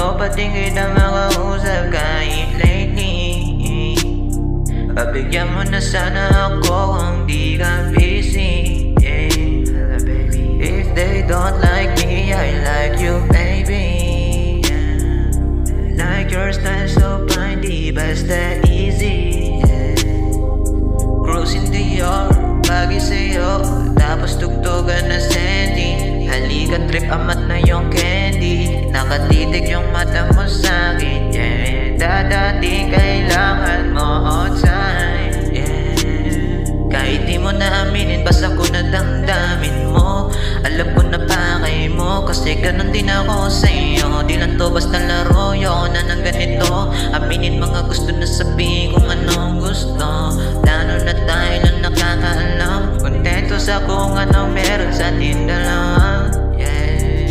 Gusto pa din kita makausap kahit lately. Pabigyan mo na sana ako kung di ka busy, yeah. If they don't like me, I like you, baby, yeah. Like your style so fine, di basta easy, yeah. Cruising Dior, bagay sa'yo, tapos tugtugan na Sandy. Halika trip, amat na yung candy. Nakatitig yung mata mo sa'kin, yeah. Dadating kailangan mo all time, yeah. Kahit di mo na aminin, basta ko na damdamin mo. Alam ko na pakay mo, kasi ganun din ako sa'yo. Di lang to basta laro, yun na ng ganito. Aminin mga gusto na sabihin kung anong gusto. Plano na tayo na nakakaalam. Kontento sa kung anong meron sa ating dalawa, yeah.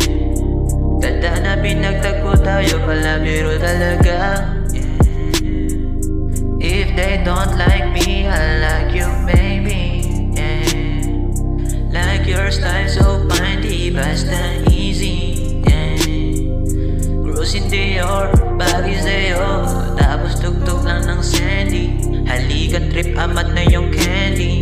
Tanda na pinagtagpo tayo, pala biro talaga, yeah. If they don't like me, I like you, baby, yeah. Like your style so fine, di basta easy, yeah. Cruising Dior, bagay sa'yo, tapos tugtog lang ng Sandy. Halika trip, amat na yung candy.